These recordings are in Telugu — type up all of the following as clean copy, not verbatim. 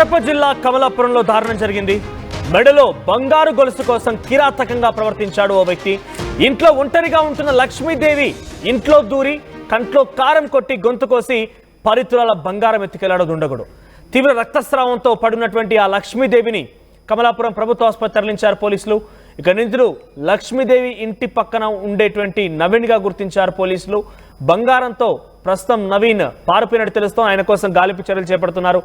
కడప జిల్లా కమలాపురంలో దారుణం జరిగింది. మెడలో బంగారు గొలుసు కోసం కిరాతకంగా ప్రవర్తించాడు ఓ వ్యక్తి. ఇంట్లో ఒంటరిగా ఉంటున్న లక్ష్మీదేవి ఇంట్లో దూరి కంట్లో కారం కొట్టి గొంతు కోసి 10 తులాల బంగారం ఎత్తుకెళ్లాడు దుండగుడు. తీవ్ర రక్తస్రావంతో పడినటువంటి ఆ లక్ష్మీదేవిని కమలాపురం ప్రభుత్వ ఆసుపత్రి తరలించారు పోలీసులు. ఇక నిందితుడు లక్ష్మీదేవి ఇంటి పక్కన ఉండేటువంటి నవీన్ గా గుర్తించారు పోలీసులు. బంగారంతో ప్రస్తుతం నవీన్ పారిపోయినట్టు తెలుస్తాం. ఆయన కోసం గాలింపు చర్యలు చేపడుతున్నారు.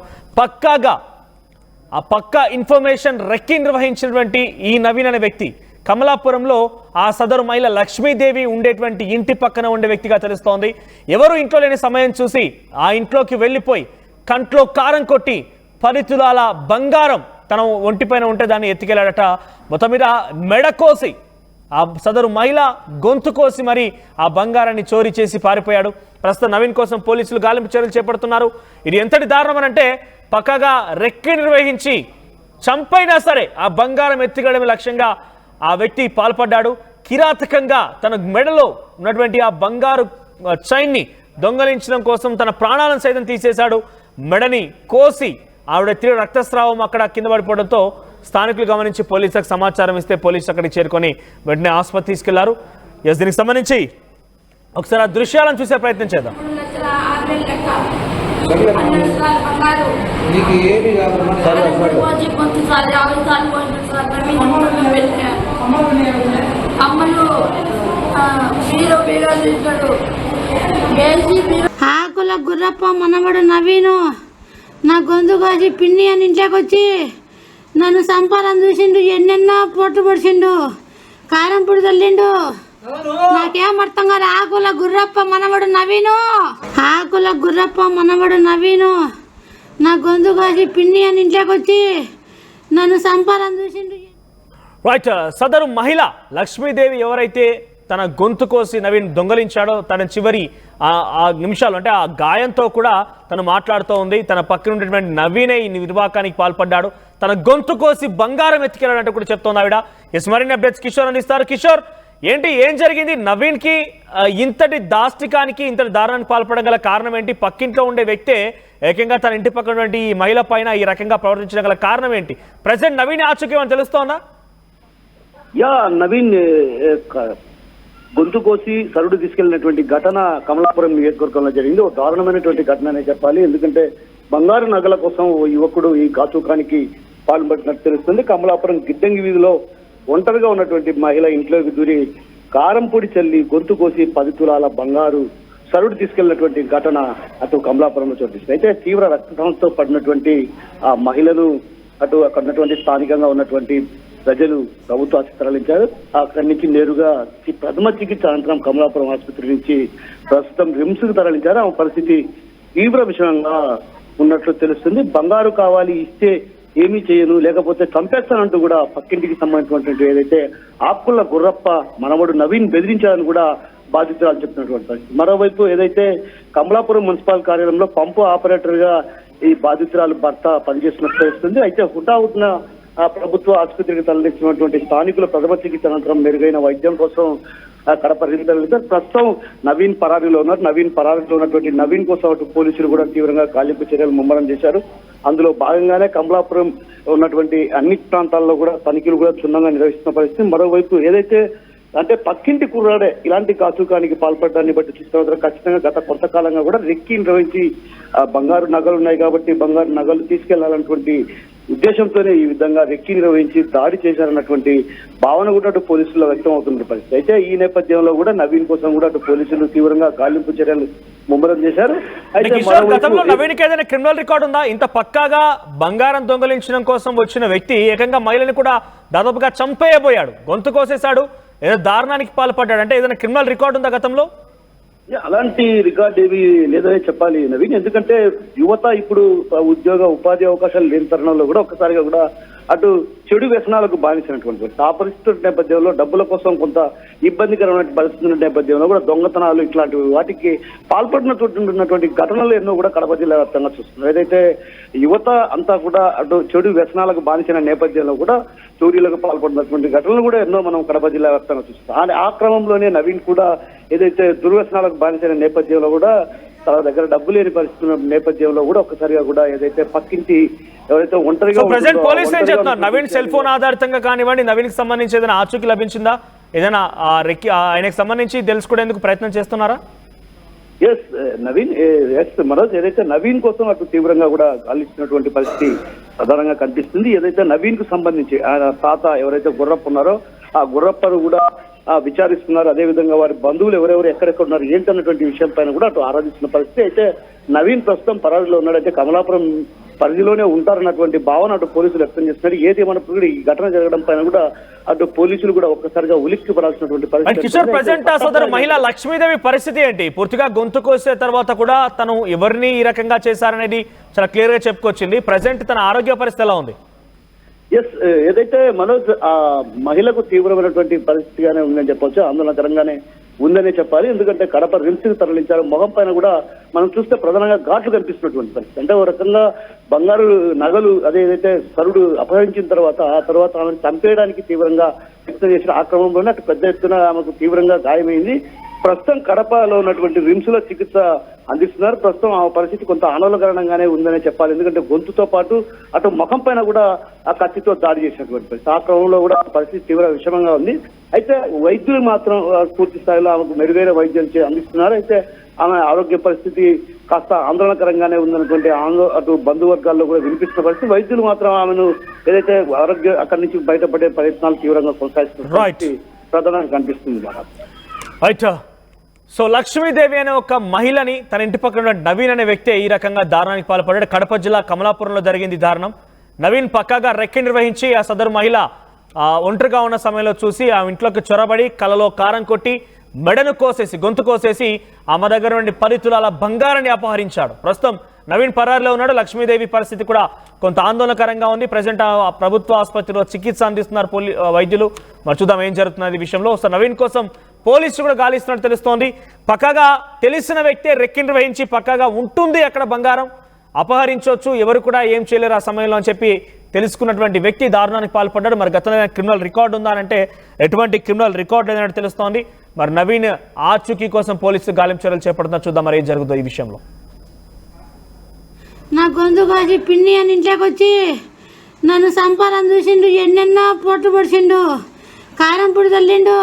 పక్కా ఇన్ఫర్మేషన్ రెక్కి నిర్వహించినటువంటి ఈ నవీన్ అనే వ్యక్తి కమలాపురంలో ఆ సదరు మహిళ లక్ష్మీదేవి ఉండేటువంటి ఇంటి పక్కన ఉండే వ్యక్తిగా తెలుస్తోంది. ఎవరు ఇంట్లో లేని సమయం చూసి ఆ ఇంట్లోకి వెళ్ళిపోయి కంట్లో కారం కొట్టి 10 తులాల బంగారం తన ఒంటిపైన ఉంటే దాన్ని ఎత్తుకెళ్లాడట. మొత్తం మీద మెడ కోసి ఆ సదరు మహిళ గొంతు కోసి మరి ఆ బంగారాన్ని చోరీ చేసి పారిపోయాడు. ప్రస్తుతం నవీన్ కోసం పోలీసులు గాలింపు చర్యలు చేపడుతున్నారు. ఇది ఎంతటి దారుణం అనంటే పక్కగా రెక్కి నిర్వహించి చంపైనా సరే ఆ బంగారం ఎత్తుకెళ్ళడమే లక్ష్యంగా ఆ వ్యక్తి పాల్పడ్డాడు. కిరాతకంగా తన మెడలో ఉన్నటువంటి ఆ బంగారు చైన్ని దొంగలించడం కోసం తన ప్రాణాలను సైతం తీసేశాడు. మెడని కోసి ఆవిడ తీవ్ర రక్తస్రావం అక్కడ కింద పడిపోవడంతో స్థానికులు గమనించి పోలీసులకు సమాచారం ఇస్తే పోలీసులు అక్కడికి చేరుకొని వెంటనే ఆసుపత్రి తీసుకెళ్లారు. దీనికి సంబంధించి ఒకసారి ఆ దృశ్యాలను చూసే ప్రయత్నం చేద్దాం. ఆకుల గుర్రప్ప మనవడు నవీను నా గొంతు కోసి పిన్ని అని ఇంట్లోకి వచ్చి నన్ను సంపాదన చూసిండు. ఎన్నెన్నో పొట్టు పొడిచిండు, కారం పొడి తల్లిండు. నాకేం అర్థం కాదు. ఆకుల గుర్రప్ప మనవడు నవీను, ఆకుల గుర్రప్ప మనవడు నవీను నా గొంతు కోసి పిన్ని అని ఇంట్లోకి వచ్చి నన్ను సంపాదన చూసిండు. రైట్, సదరు మహిళ లక్ష్మీదేవి ఎవరైతే తన గొంతు కోసి నవీన్ దొంగలించాడో తన చివరి ఆ నిమిషాలు అంటే ఆ గాయంతో కూడా తను మాట్లాడుతూ ఉంది. తన పక్కన ఉండేటువంటి నవీనే ఈ నిర్వాకానికి పాల్పడ్డాడు. తన గొంతు కోసి బంగారం ఎత్తుకెళ్ళాడంటూ కూడా చెప్తోంది ఆవిడ. మరిన్ని అప్డేట్స్ కిషోర్ అందిస్తారు. కిషోర్, ఏం జరిగింది? నవీన్ కి ఇంతటి దాష్టికానికి ఇంతటి దారుణానికి పాల్పడడం గల కారణం ఏంటి? పక్కింట్లో ఉండే వ్యక్తే ఏకంగా తన ఇంటి పక్కన ఉన్నటువంటి ఈ మహిళ పైన ఈ రకంగా ప్రవర్తించడం గల కారణం ఏంటి? ప్రజెంట్ నవీన్ ఆచూక్యం తెలుస్తోందా? నవీన్ గొంతు కోసి సరుడు తీసుకెళ్లినటువంటి ఘటన కమలాపురం నియోజకవర్గంలో జరిగింది. ఒక దారుణమైనటువంటి ఘటన అనే చెప్పాలి. ఎందుకంటే బంగారు నగల కోసం ఓ యువకుడు ఈ కాచుకానికి పాల్పడినట్టు తెలుస్తుంది. కమలాపురం గిడ్డంగి వీధిలో ఒంటరిగా ఉన్నటువంటి మహిళ ఇంట్లోకి దూరి కారం పొడి చల్లి గొంతు కోసి 10 తులాల బంగారు సరుడు తీసుకెళ్లినటువంటి ఘటన అటు కమలాపురంలో చోటిస్తుంది. అయితే తీవ్ర రక్తస్రావంతో పడినటువంటి ఆ మహిళను అటు అక్కడ ఉన్నటువంటి స్థానికంగా ఉన్నటువంటి ప్రజలు ప్రభుత్వ ఆసుపత్రి తరలించారు. అక్కడి నుంచి నేరుగా ప్రథమ చికిత్స అనంతరం కమలాపురం ఆసుపత్రి నుంచి ప్రస్తుతం రిమ్స్ కు తరలించారు. ఆమె పరిస్థితి తీవ్ర విషమంగా ఉన్నట్లు తెలుస్తుంది. బంగారు కావాలి, ఇస్తే ఏమీ చేయను, లేకపోతే చంపేస్తానంటూ కూడా పక్కింటికి సంబంధించినటువంటి ఏదైతే ఆకుల గుర్రప్ప మనవడు నవీన్ బెదిరించాలని కూడా బాధితురాలు చెప్తున్నటువంటి పరిస్థితి. మరోవైపు ఏదైతే కమలాపురం మున్సిపల్ కార్యాలయంలో పంపు ఆపరేటర్ గా ఈ బాధితురాలు భర్త పనిచేస్తున్నట్టు తెలుస్తుంది. అయితే హుటాహుటిన ప్రభుత్వ ఆసుపత్రికి తరలించినటువంటి స్థానికుల ప్రథమ చికిత్స అనంతరం మెరుగైన వైద్యం కోసం కడప తరలించారు. ప్రస్తుతం నవీన్ పరారీలో ఉన్నారు. పరారీలో ఉన్నటువంటి నవీన్ కోసం అటు పోలీసులు కూడా తీవ్రంగా గాలింపు చర్యలు ముమ్మరం చేశారు. అందులో భాగంగానే కమలాపురం ఉన్నటువంటి అన్ని ప్రాంతాల్లో కూడా తనిఖీలు కూడా క్షుణ్ణంగా నిర్వహిస్తున్న పరిస్థితి. మరోవైపు ఏదైతే అంటే పక్కింటి కుర్రాడే ఇలాంటి కాచుకానికి పాల్పడడాన్ని బట్టి చూస్తున్న ఖచ్చితంగా గత కొంతకాలంగా కూడా రెక్కి నిర్వహించి బంగారు నగలు ఉన్నాయి కాబట్టి బంగారు నగలు తీసుకెళ్లాలన్నటువంటి ఉద్దేశంతోనే ఈ విధంగా రెక్కి నిర్వహించి దాడి చేశారన్నటువంటి భావన కూడా అటు పోలీసుల్లో వ్యక్తం అవుతున్న పరిస్థితి. అయితే ఈ నేపథ్యంలో కూడా నవీన్ కోసం కూడా అటు పోలీసులు తీవ్రంగా గాలింపు చర్యలు ముమ్మరం చేశారు. అయితే గతంలో నవీన్కి ఏదైనా క్రిమినల్ రికార్డు ఉందా? ఇంత పక్కాగా బంగారం దొంగలించడం కోసం వచ్చిన వ్యక్తి ఏకంగా మహిళని కూడా దాదాపుగా చంపేయబోయాడు, గొంతు కోసేశాడు, ఏదో దారుణానికి పాల్పడ్డాడు అంటే ఏదైనా క్రిమినల్ రికార్డు ఉందా గతంలో? అలాంటి రికార్డు ఏవి లేదనే చెప్పాలి నవీన్. ఎందుకంటే యువత ఇప్పుడు ఉద్యోగ ఉపాధి అవకాశాలు లేని తరుణంలో కూడా ఒక్కసారిగా కూడా అటు చెడు వ్యసనాలకు బాధించినటువంటి ఆ పరిస్థితుల నేపథ్యంలో డబ్బుల కోసం కొంత ఇబ్బందికరమైన పరిస్థితుల నేపథ్యంలో కూడా దొంగతనాలు ఇట్లాంటి వాటికి పాల్పడినటువంటి ఘటనలు ఎన్నో కూడా కడప జిల్లా వ్యాప్తంగా చూస్తున్నారు. ఏదైతే యువత అంతా కూడా అటు చెడు వ్యసనాలకు బాధించిన నేపథ్యంలో కూడా చోరీలకు పాల్పడినటువంటి ఘటనలు కూడా ఎన్నో మనం కడప జిల్లా వ్యాప్తంగా చూస్తాం. ఆ క్రమంలోనే నవీన్ కూడా ఏదైతే దుర్వ్యసనాలకు బాధించిన నేపథ్యంలో కూడా తన దగ్గర డబ్బు లేని పరిస్థితుల నేపథ్యంలో కూడా ఒక్కసారిగా కూడా ఏదైతే పక్కింటి ఎవరైతే ఒంటరిగా ప్రెసెంట్ పోలీసులు ఏం చెప్తున్నారు? నవీన్ సెల్ ఫోన్ ఆధారితంగా కానివ్వండి, నవీన్ కి సంబంధించి ఏదైనా ఆచూకీ లభించిందా? ఏదైనా ఆయనకు సంబంధించి తెలుసుకునేందుకు ప్రయత్నం చేస్తున్నారా? ఎస్ నవీన్, ఎస్ మనోజ్, ఏదైతే నవీన్ కోసం అటు తీవ్రంగా కూడా గాలిస్తున్నటువంటి పరిస్థితి ప్రధానంగా కనిపిస్తుంది. ఏదైతే నవీన్ కు సంబంధించి ఆయన తాత ఎవరైతే గుర్రప్ప ఉన్నారో ఆ గుర్రప్పను కూడా విచారిస్తున్నారు. అదేవిధంగా వారి బంధువులు ఎవరెవరు ఎక్కడెక్కడ ఉన్నారు ఏంటన్నటువంటి విషయం పైన కూడా అటు ఆరాధిస్తున్న పరిస్థితి. అయితే నవీన్ ప్రస్తుతం పరారీలో ఉన్నాడంటే కమలాపురం పరిధిలోనే ఉంటారన్నటువంటి భావన అటు పోలీసులు వ్యక్తం చేస్తున్నారు. ఏది ఏమన్నప్పుడు ఈ ఘటన జరగడం పైన కూడా అటు పోలీసులు కూడా ఒక్కసారిగా ఉలిక్కి పడాల్సినటువంటి పరిస్థితి. కిషోర్, ప్రెసెంట్ ఆ సోదరు మహిళ లక్ష్మీదేవి పరిస్థితి ఏంటి? పూర్తిగా గొంతు కోసే తర్వాత కూడా తను ఎవరిని ఈ రకంగా చేశారనేది చాలా క్లియర్ గా చెప్పుకొచ్చింది. ప్రెసెంట్ తన ఆరోగ్య పరిస్థితి ఎలా ఉంది? ఎస్, ఏదైతే మనోజ్ ఆ మహిళకు తీవ్రమైనటువంటి పరిస్థితిగానే ఉందని చెప్పొచ్చు, ఆందోళనకరంగానే ఉందనే చెప్పాలి. ఎందుకంటే కడప రిమ్స్ కి తరలించారు. మొహం పైన కూడా మనం చూస్తే ప్రధానంగా ఘాట్లు కనిపిస్తున్నటువంటి పరిస్థితి. అంటే ఒక రకంగా బంగారు నగలు అదేదైతే సరుడు అపహరించిన తర్వాత ఆ తర్వాత ఆమెను చంపేయడానికి తీవ్రంగా వ్యక్తం చేసిన ఆ క్రమంలోనే అటు పెద్ద ఎత్తున ఆమెకు తీవ్రంగా గాయమైంది. ప్రస్తుతం కడపలో ఉన్నటువంటి రిమ్స్ లో చికిత్స అందిస్తున్నారు. ప్రస్తుతం ఆ పరిస్థితి కొంత ఆందోళనకరంగానే ఉందనే చెప్పాలి. ఎందుకంటే గొంతుతో పాటు అటు ముఖం పైన కూడా ఆ కత్తితో దాడి చేసినటువంటి పరిస్థితి. ఆ క్రమంలో కూడా పరిస్థితి తీవ్ర విషమంగా ఉంది. అయితే వైద్యులు మాత్రం పూర్తి స్థాయిలో ఆమెకు మెరుగైన వైద్యం అందిస్తున్నారు. అయితే ఆమె ఆరోగ్య పరిస్థితి కాస్త ఆందోళనకరంగానే ఉందన్నటువంటి అటు బంధువర్గాల్లో కూడా వినిపిస్తున్న పరిస్థితి. వైద్యులు మాత్రం ఆమెను ఏదైతే ఆరోగ్య అక్కడి నుంచి బయటపడే ప్రయత్నాలు తీవ్రంగా కొనసాగిస్తున్న ప్రధానంగా కనిపిస్తుంది. రైట్. సో లక్ష్మీదేవి అనే ఒక మహిళని తన ఇంటి పక్కన ఉన్న నవీన్ అనే వ్యక్తి ఈ రకంగా దారుణానికి పాల్పడ్డాడు. కడప జిల్లా కమలాపురంలో జరిగింది దారుణం. నవీన్ పక్కాగా రెక్కి నిర్వహించి ఆ సదరు మహిళ ఒంటరిగా ఉన్న సమయంలో చూసి ఆ ఇంట్లోకి చొరబడి కలలో కారం కొట్టి మెడను కోసేసి గొంతు కోసేసి ఆమె దగ్గర నుండి 10 తులాల బంగారాన్ని అపహరించాడు. ప్రస్తుతం నవీన్ పరారిలో ఉన్నాడు. లక్ష్మీదేవి పరిస్థితి కూడా కొంత ఆందోళనకరంగా ఉంది. ప్రజెంట్ ప్రభుత్వ ఆసుపత్రిలో చికిత్స అందిస్తున్నారు వైద్యులు. మరి చూద్దాం ఏం జరుగుతున్నది ఈ విషయంలో. సో నవీన్ కోసం పోలీసులు కూడా గాలిస్తున్నట్టు తెలుస్తోంది. పక్కగా తెలిసిన వ్యక్తే రెక్కి నిర్వహించి పక్కగా ఉంటుంది అక్కడ బంగారం, అపహరించవచ్చు, ఎవరు కూడా ఏం చేయలేరు ఆ సమయంలో అని చెప్పి తెలుసుకున్నటువంటి వ్యక్తి దారుణానికి పాల్పడ్డాడు. మరి గతంలో క్రిమినల్ రికార్డు ఉందా అంటే ఎటువంటి క్రిమినల్ రికార్డు లేదని తెలుస్తోంది. మరి నవీన్ ఆచూకీ కోసం పోలీసులు గాలింపు చర్యలు చేపడుతున్నారు. చూద్దాం మరి ఏం జరుగుతుందో ఈ విషయంలో. నా గొంతు కాసి పిన్ని అని ఇంట్లోకి వచ్చి నన్ను సంపాలని చూసిండు, ఎన్నెన్నో పొట్టు పొడిచిండు, కారం పొడి తల్లిండు.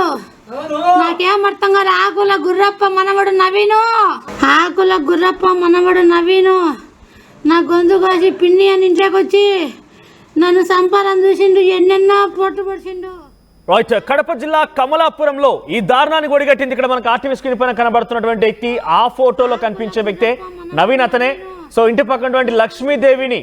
నాకేం అర్థం కాదు. ఆకుల గుర్రప్ప మనవడు నవీను, ఆకుల గుర్రప్ప మనవడు నవీను నా గొంతు కాసి పిన్ని అని ఇంట్లోకి వచ్చి నన్ను సంపాలని చూసిండు, ఎన్నెన్నో పొట్టు పొడిచిండు. రైట్. కడప జిల్లా కమలాపురంలో ఈ దారుణాన్ని ఒడిగట్టింది. ఇక్కడ మనకు ఆర్టీవీ స్క్రీన్ పైన కనబడుతున్నటువంటి వ్యక్తి, ఆ ఫోటోలో కనిపించే వ్యక్తే నవీన్ అతనే. సో ఇంటి పక్కనటువంటి లక్ష్మీదేవిని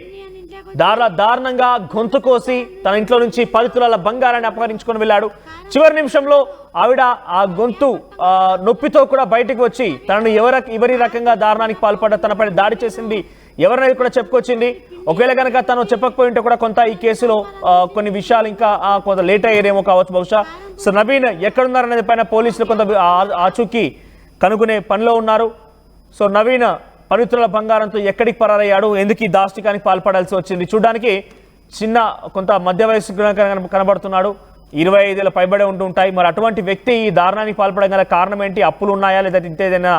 దారుణంగా గొంతు కోసి తన ఇంట్లో నుంచి 10 తులాల బంగారాన్ని అపహరించుకొని వెళ్ళాడు. చివరి నిమిషంలో ఆవిడ ఆ గొంతు నొప్పితో కూడా బయటకు వచ్చి తనను ఎవరి రకంగా దారుణానికి పాల్పడ్డ తనపై దాడి చేసింది ఎవరినైనా కూడా చెప్పుకొచ్చింది. ఒకవేళ కనుక తను చెప్పకపోయి ఉంటే కూడా కొంత ఈ కేసులో కొన్ని విషయాలు ఇంకా కొంత లేట్ అయ్యేదేమో కావచ్చు బహుశా. సో నవీన్ ఎక్కడున్నారనేది పైన పోలీసులు కొంత ఆచూకీ కనుగొనే పనిలో ఉన్నారు. సో నవీన్ 10 తులాల బంగారంతో ఎక్కడికి పరారయ్యాడు, ఎందుకు ఈ దాష్టికానికి పాల్పడాల్సి వచ్చింది? చూడడానికి చిన్న కొంత మధ్య వయసు కనబడుతున్నాడు, 25 ఏళ్ళ పైబడే ఉంటాయి. మరి అటువంటి వ్యక్తి ఈ దారుణానికి పాల్పడడం గల కారణం ఏంటి? అప్పులు ఉన్నాయా లేదా ఇంకేదైనా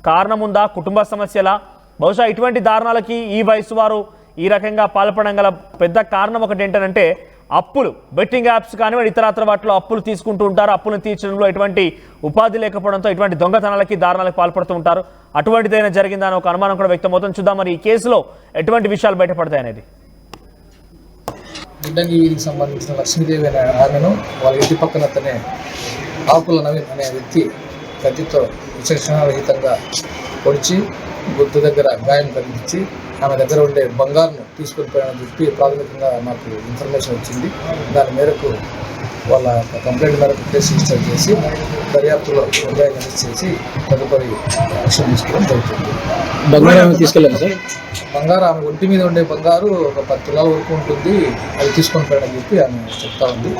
కారణం ఉందా? కుటుంబ సమస్యలా? బహుశా ఇటువంటి దారుణాలకి ఈ వయసు వారు ఈ రకంగా పాల్పడడం గల పెద్ద కారణం ఒకటి ఏంటంటే అప్పులు. బెట్టింగ్ యాప్స్ కానివ్వండి ఇతరత్ర వాటిలో అప్పులు తీసుకుంటూ ఉంటారు. అప్పులను తీర్చడంలో ఎటువంటి ఉపాధి లేకపోవడంతో ఇటువంటి దొంగతనాలకి దారుణాలకు పాల్పడుతూ ఉంటారు. అటువంటిదైనా జరిగిందా అని ఒక అనుమానం కూడా వ్యక్తమవుతుంది. చూద్దాం మరి ఈ కేసులో ఎటువంటి విషయాలు బయటపడతాయి అనేది. గిడ్డంగికి సంబంధించిన లక్ష్మీదేవి అనే ఆమెను వాళ్ళ ఇంటి పక్కన అతనే ఆకుల నవీన్ అనే వ్యక్తి కత్తితో విచక్షణారహితంగా పొడిచి గుర్తు దగ్గర గాయం కలిగించి ఆమె దగ్గర ఉండే బంగారును తీసుకొని పోయామని చెప్పి ప్రాథమికంగా మాకు ఇన్ఫర్మేషన్ వచ్చింది. దాని మేరకు వాళ్ళ కంప్లైంట్ మేరకు కేసు రిజిస్టర్ చేసి దర్యాప్తులో నిర్ణయం చేసి తదుపరి యాక్షన్ తీసుకోవడం జరుగుతుంది. బంగారం తీసుకెళ్ళారు సార్? బంగారు ఆమె ఒంటి మీద ఉండే బంగారు ఒక 10 తులాల వరకు ఉంటుంది, అది తీసుకొని పోయాడని చెప్పి ఆమె చెప్తా ఉంది.